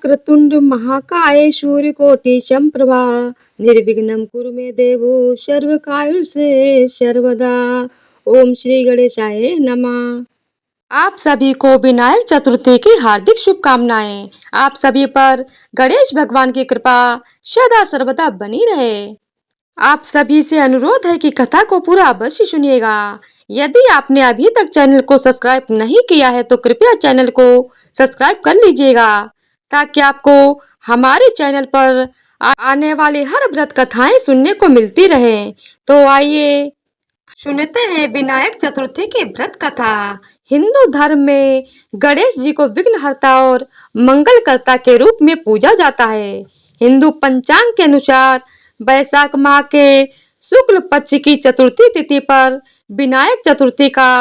वक्रतुंड महाकाय सूर्यकोटि संप्रभा निर्विघ्नं कुरु मे देवो सर्वकार्येषु सर्वदा। ओम श्री गणेशाय नमः। आप सभी को विनायक चतुर्थी की हार्दिक शुभकामनाएं। आप सभी पर गणेश भगवान की कृपा सदा सर्वदा बनी रहे। आप सभी से अनुरोध है कि कथा को पूरा अवश्य सुनिएगा। यदि आपने अभी तक चैनल को सब्सक्राइब नहीं किया है तो कृपया चैनल को सब्सक्राइब कर लीजिएगा ताकि आपको हमारे चैनल पर आने वाली हर व्रत कथाएं सुनने को मिलती रहे। तो आइए सुनते हैं विनायक चतुर्थी की व्रत कथा। हिंदू धर्म में गणेश जी को विघ्नहर्ता और मंगलकर्ता के रूप में पूजा जाता है। हिंदू पंचांग के अनुसार वैशाख माह के शुक्ल पक्ष की चतुर्थी तिथि पर विनायक चतुर्थी का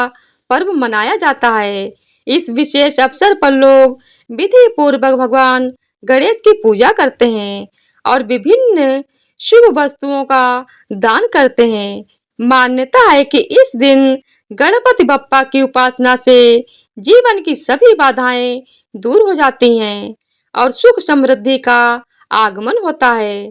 पर्व मनाया जाता है। इस विशेष अवसर पर लोग विधि पूर्वक भगवान गणेश की पूजा करते हैं और विभिन्न शुभ वस्तुओं का दान करते हैं। मान्यता है कि इस दिन गणपति बप्पा की उपासना से जीवन की सभी बाधाएं दूर हो जाती हैं और सुख समृद्धि का आगमन होता है।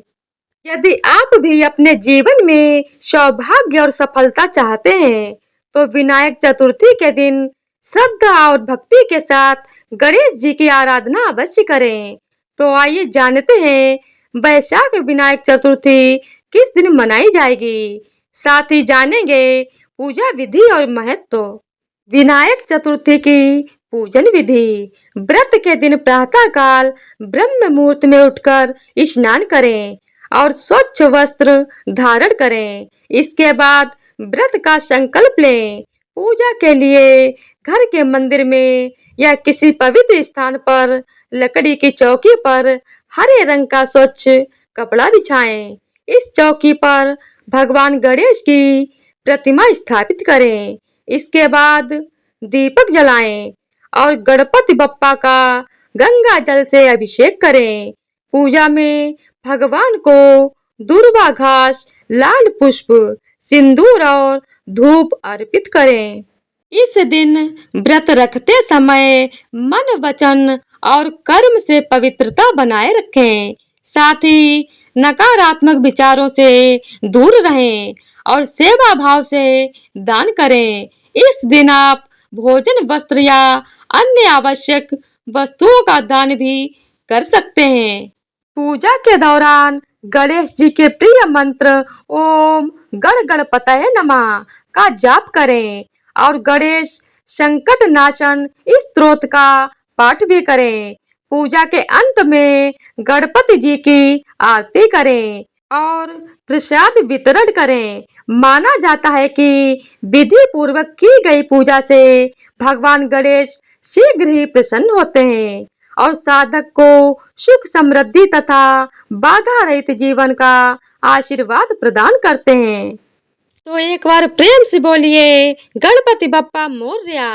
यदि आप भी अपने जीवन में सौभाग्य और सफलता चाहते हैं तो विनायक चतुर्थी के दिन श्रद्धा और भक्ति के साथ गणेश जी की आराधना अवश्य करें। तो आइए जानते हैं वैशाख विनायक चतुर्थी किस दिन मनाई जाएगी, साथ ही जानेंगे पूजा विधि और महत्व। विनायक चतुर्थी की पूजन विधि। व्रत के दिन प्रातः काल ब्रह्म मुहूर्त में उठकर स्नान करें और स्वच्छ वस्त्र धारण करें। इसके बाद व्रत का संकल्प लें। पूजा के लिए घर के मंदिर में या किसी पवित्र स्थान पर लकड़ी की चौकी पर हरे रंग का स्वच्छ कपड़ा बिछाएं। इस चौकी पर भगवान गणेश की प्रतिमा स्थापित करें। इसके बाद दीपक जलाएं और गणपति बप्पा का गंगा जल से अभिषेक करें। पूजा में भगवान को दूर्वा घास, लाल पुष्प, सिंदूर और धूप अर्पित करें। इस दिन व्रत रखते समय मन, वचन और कर्म से पवित्रता बनाए रखें। साथ ही नकारात्मक विचारों से दूर रहें और सेवा भाव से दान करें। इस दिन आप भोजन, वस्त्र या अन्य आवश्यक वस्तुओं का दान भी कर सकते हैं। पूजा के दौरान गणेश जी के प्रिय मंत्र ओम गण गणपतये नमः का जाप करें और गणेश संकट नाशन स्तोत्र का पाठ भी करें। पूजा के अंत में गणपति जी की आरती करें और प्रसाद वितरण करें। माना जाता है कि विधि पूर्वक की गई पूजा से भगवान गणेश शीघ्र ही प्रसन्न होते हैं और साधक को सुख, समृद्धि तथा बाधा रहित जीवन का आशीर्वाद प्रदान करते हैं। तो एक बार प्रेम से बोलिए गणपति बप्पा मोरया।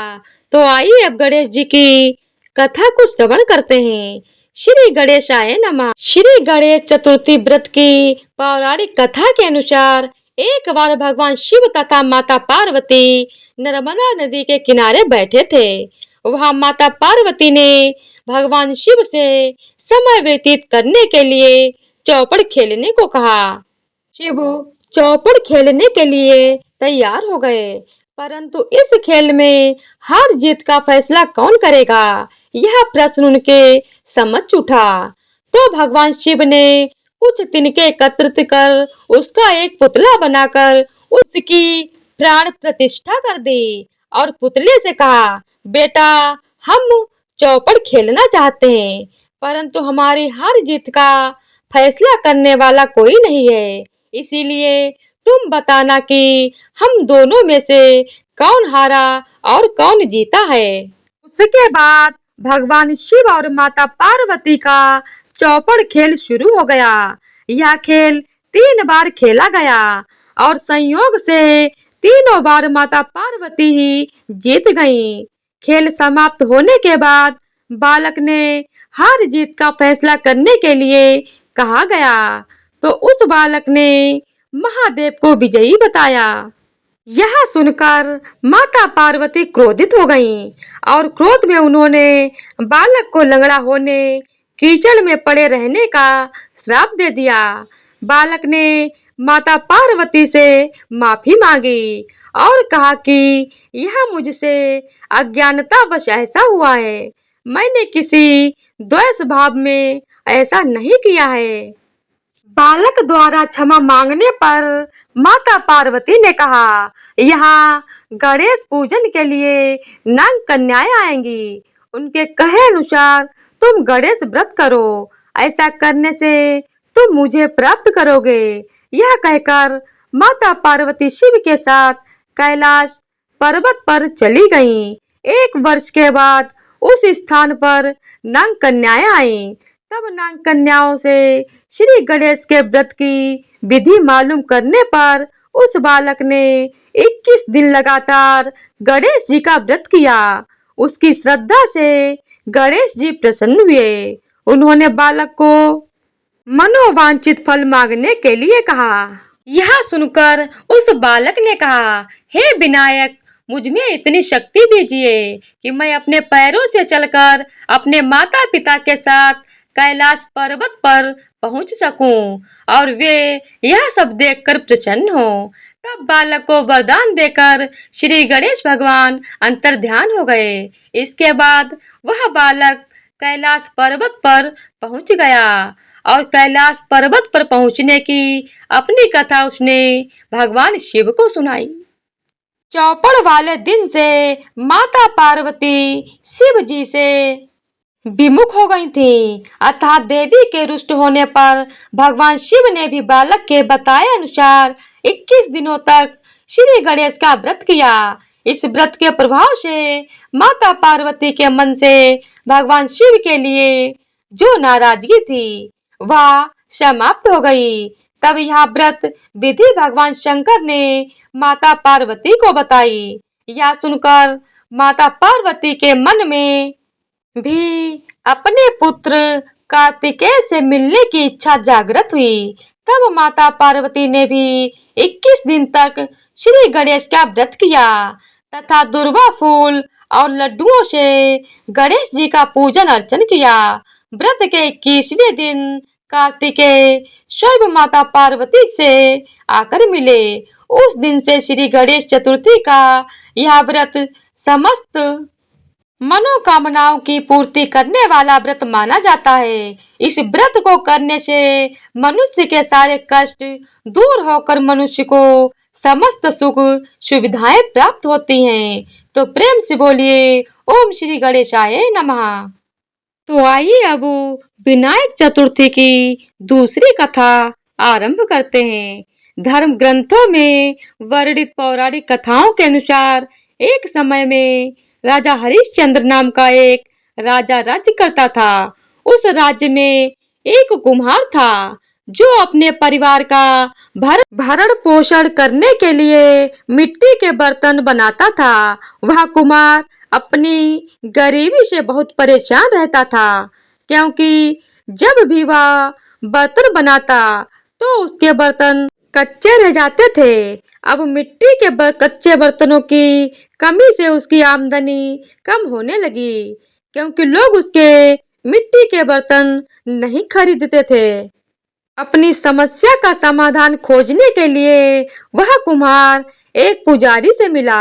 तो आइए अब गणेश जी की कथा को श्रवण करते हैं। श्री गणेशाय नमः। श्री गणेश चतुर्थी व्रत की पौराणिक कथा के अनुसार एक बार भगवान शिव तथा माता पार्वती नर्मदा नदी के किनारे बैठे थे। वहां माता पार्वती ने भगवान शिव से समय व्यतीत करने के लिए चौपड़ खेलने को कहा। शिव चौपड़ खेलने के लिए तैयार हो गए, परंतु इस खेल में हार जीत का फैसला कौन करेगा, यह प्रश्न उनके समक्ष उठा। तो भगवान शिव ने कुछ तिनके एकत्रित कर उसका एक पुतला बनाकर उसकी प्राण प्रतिष्ठा कर दी और पुतले से कहा, बेटा हम चौपड़ खेलना चाहते हैं, परंतु हमारी हार जीत का फैसला करने वाला कोई नहीं है, इसीलिए तुम बताना कि हम दोनों में से कौन हारा और कौन जीता है। उसके बाद भगवान शिव और माता पार्वती का चौपड़ खेल शुरू हो गया। यह खेल 3 बार खेला गया और संयोग से तीनों बार माता पार्वती ही जीत गईं। खेल समाप्त होने के बाद बालक ने हार जीत का फैसला करने के लिए कहा गया, तो उस बालक ने महादेव को विजयी बताया। यह सुनकर माता पार्वती क्रोधित हो गईं और क्रोध में उन्होंने बालक को लंगड़ा होने कीचड़ में पड़े रहने का श्राप दे दिया। बालक ने माता पार्वती से माफी मांगी और कहा कि यह मुझसे अज्ञानतावश ऐसा हुआ है, मैंने किसी द्वेष भाव में ऐसा नहीं किया है। बालक द्वारा क्षमा मांगने पर माता पार्वती ने कहा, यहाँ गणेश पूजन के लिए नाग कन्याएं आएंगी, उनके कहे अनुसार तुम गणेश व्रत करो, ऐसा करने से तुम मुझे प्राप्त करोगे। यह कहकर माता पार्वती शिव के साथ कैलाश पर्वत पर चली गईं। 1 वर्ष के बाद उस स्थान पर नाग कन्याएं आईं। तब नाग कन्याओं से श्री गणेश के व्रत की विधि मालूम करने पर उस बालक ने 21 दिन लगातार गणेश जी का व्रत किया। उसकी श्रद्धा से गणेश जी प्रसन्न हुए। उन्होंने बालक को मनोवांछित फल मांगने के लिए कहा। यह सुनकर उस बालक ने कहा, हे विनायक, मुझ में इतनी शक्ति दीजिए कि मैं अपने पैरों से चलकर अपने माता पिता के साथ कैलाश पर्वत पर पहुंच सकूं और वे यह सब देखकर प्रसन्न हो। तब बालक को वरदान देकर श्री गणेश भगवान अंतर्ध्यान हो गए। इसके बाद वह बालक कैलाश पर्वत पर पहुंच गया और कैलाश पर्वत पर पहुंचने की अपनी कथा उसने भगवान शिव को सुनाई। चौपड़ वाले दिन से माता पार्वती शिव जी से विमुख हो गई थी, अर्थात देवी के रुष्ट होने पर भगवान शिव ने भी बालक के बताए अनुसार 21 दिनों तक श्री गणेश का व्रत किया। इस व्रत के प्रभाव से माता पार्वती के मन से भगवान शिव के लिए जो नाराजगी थी वह समाप्त हो गई। तब यह व्रत विधि भगवान शंकर ने माता पार्वती को बताई। यह सुनकर माता पार्वती के मन में भी अपने पुत्र कार्तिकेय से मिलने की इच्छा जागृत हुई। तब माता पार्वती ने भी 21 दिन तक श्री गणेश का व्रत किया तथा दुर्वा फूल और लड्डुओं से गणेश जी का पूजन अर्चन किया। व्रत के 21वें दिन कार्तिकेय स्वयं माता पार्वती से आकर मिले। उस दिन से श्री गणेश चतुर्थी का यह व्रत समस्त मनोकामनाओं की पूर्ति करने वाला व्रत माना जाता है। इस व्रत को करने से मनुष्य के सारे कष्ट दूर होकर मनुष्य को समस्त सुख सुविधाएं प्राप्त होती हैं। तो प्रेम से बोलिए ओम श्री गणेशाय नमः। तो आइए अब विनायक चतुर्थी की दूसरी कथा आरंभ करते हैं। धर्म ग्रंथों में वर्णित पौराणिक कथाओं के अनुसार एक समय में राजा हरिश्चंद्र नाम का एक राजा राज्य करता था। उस राज्य में एक कुम्हार था जो अपने परिवार का भरण पोषण करने के लिए मिट्टी के बर्तन बनाता था। वह कुम्हार अपनी गरीबी से बहुत परेशान रहता था, क्योंकि जब भी वह बर्तन बनाता तो उसके बर्तन कच्चे रह जाते थे। अब मिट्टी के कच्चे बर्तनों की कमी से उसकी आमदनी कम होने लगी, क्योंकि लोग उसके मिट्टी के बर्तन नहीं खरीदते थे। अपनी समस्या का समाधान खोजने के लिए वह कुम्हार एक पुजारी से मिला।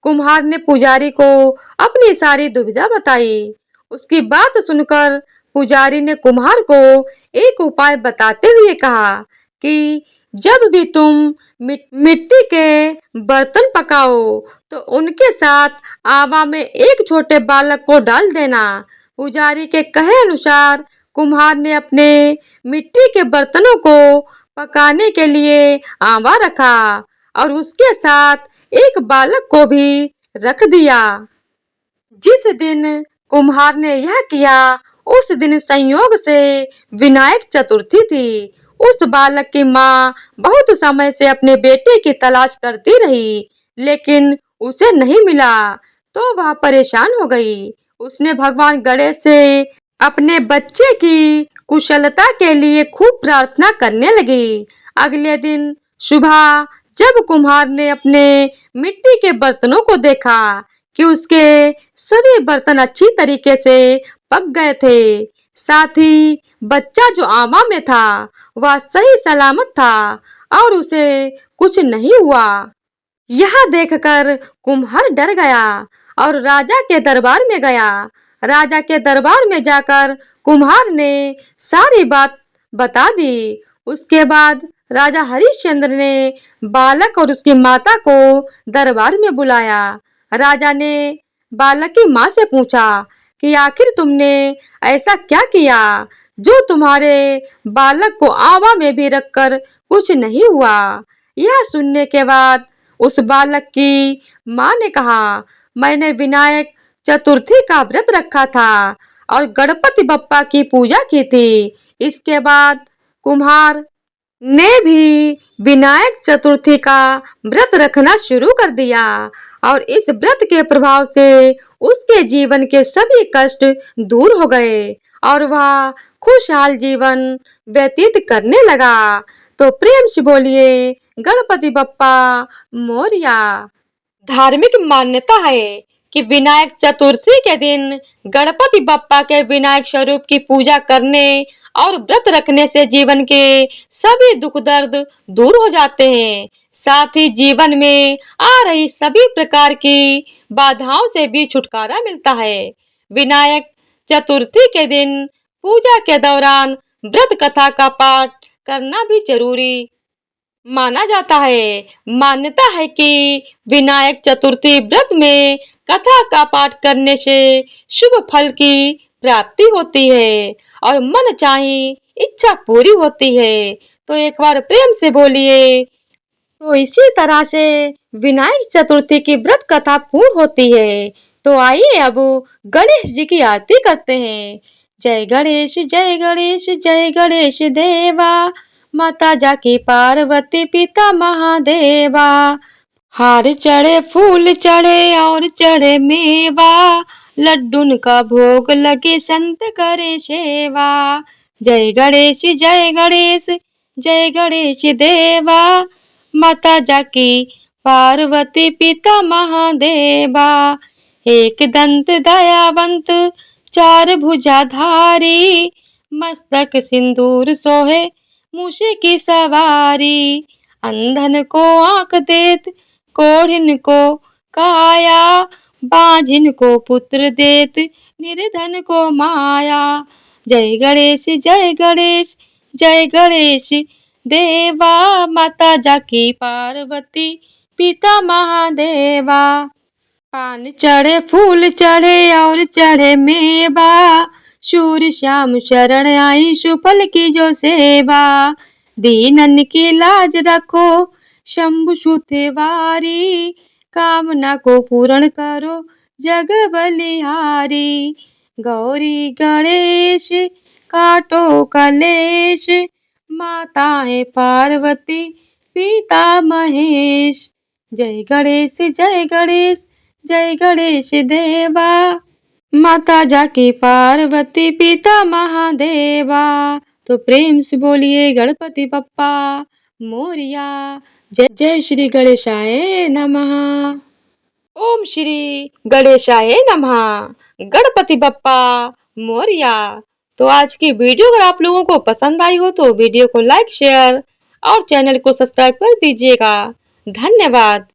कुम्हार ने पुजारी को अपनी सारी दुविधा बताई। उसकी बात सुनकर पुजारी ने कुम्हार को एक उपाय बताते हुए कहा कि जब भी तुम मिट्टी के बर्तन पकाओ तो उनके साथ आवा में एक छोटे बालक को डाल देना। पुजारी के कहे अनुसार कुम्हार ने अपने मिट्टी के बर्तनों को पकाने के लिए आवा रखा और उसके साथ एक बालक को भी रख दिया। जिस दिन कुम्हार ने यह किया उस दिन संयोग से विनायक चतुर्थी थी। उस बालक की माँ बहुत समय से अपने बेटे की तलाश करती रही, लेकिन उसे नहीं मिला तो वह परेशान हो गई। उसने भगवान गणेश से अपने बच्चे की कुशलता के लिए खूब प्रार्थना करने लगी। अगले दिन सुबह जब कुम्हार ने अपने मिट्टी के बर्तनों को देखा कि उसके सभी बर्तन अच्छी तरीके से पक गए थे, साथ ही बच्चा जो आमा में था वह सही सलामत था और उसे कुछ नहीं हुआ। यह देखकर कुम्हार डर गया और राजा के दरबार में गया। राजा के दरबार में जाकर कुम्हार ने सारी बात बता दी। उसके बाद राजा हरिश्चंद्र ने बालक और उसकी माता को दरबार में बुलाया। राजा ने बालक की माँ से पूछा कि आखिर तुमने ऐसा क्या किया जो तुम्हारे बालक को आवा में भी रखकर कुछ नहीं हुआ। यह सुनने के बाद उस बालक की माँ ने कहा, मैंने विनायक चतुर्थी का व्रत रखा था और गणपति बप्पा की पूजा की थी। इसके बाद कुम्हार ने भी विनायक चतुर्थी का व्रत रखना शुरू कर दिया और इस व्रत के प्रभाव से उसके जीवन के सभी कष्ट दूर हो गए और वह खुशहाल जीवन व्यतीत करने लगा। तो प्रेम से बोलिए गणपति बप्पा मोरया। धार्मिक मान्यता है कि विनायक चतुर्थी के दिन गणपति बप्पा के विनायक स्वरूप की पूजा करने और व्रत रखने से जीवन के सभी दुख दर्द दूर हो जाते हैं। साथ ही जीवन में आ रही सभी प्रकार की बाधाओं से भी छुटकारा मिलता है। विनायक चतुर्थी के दिन पूजा के दौरान व्रत कथा का पाठ करना भी जरूरी माना जाता है। मान्यता है कि विनायक चतुर्थी व्रत में कथा का पाठ करने से शुभ फल की प्राप्ति होती है और मन चाही इच्छा पूरी होती है। तो एक बार प्रेम से बोलिए। तो इसी तरह से विनायक चतुर्थी की व्रत कथा पूर्ण होती है। तो आइए अब गणेश जी की आरती करते हैं। जय गणेश जय गणेश जय गणेश देवा, माता जाकी पार्वती पिता महादेवा। हार चढ़े फूल चढ़े और चढ़े मेवा, लड्डून का भोग लगे संत करे सेवा। जय गणेश जय गणेश जय गणेश देवा, माता जाकी पार्वती पिता महादेवा। एक दंत दयावंत चार भुजाधारी, मस्तक सिंदूर सोहे मूषे की सवारी। अंधन को आंख देत कोढ़िन को काया, बांझिन को पुत्र देत निर्धन को माया। जय गणेश जय गणेश जय गणेश देवा, माता जाकी पार्वती पिता महादेवा। पान चढ़े फूल चढ़े और चढ़े मेवा, सूर्य श्याम शरण आई सुफल की जो सेवा। दीनन की लाज रखो शंभु सुतेवारी, कामना को पूर्ण करो जग बलिहारी। गौरी गणेश काटो कलेश, माताएं पार्वती पिता महेश। जय गणेश जय गणेश जय गणेश देवा, माता जाकी पार्वती पिता महादेवा। तो प्रेम से बोलिए गणपति बप्पा मोरया। जय जय श्री गणेशाय नमः। ओम श्री गणेशाय नमः। गणपति बप्पा मोरया। तो आज की वीडियो अगर आप लोगों को पसंद आई हो तो वीडियो को लाइक शेयर और चैनल को सब्सक्राइब कर दीजिएगा। धन्यवाद।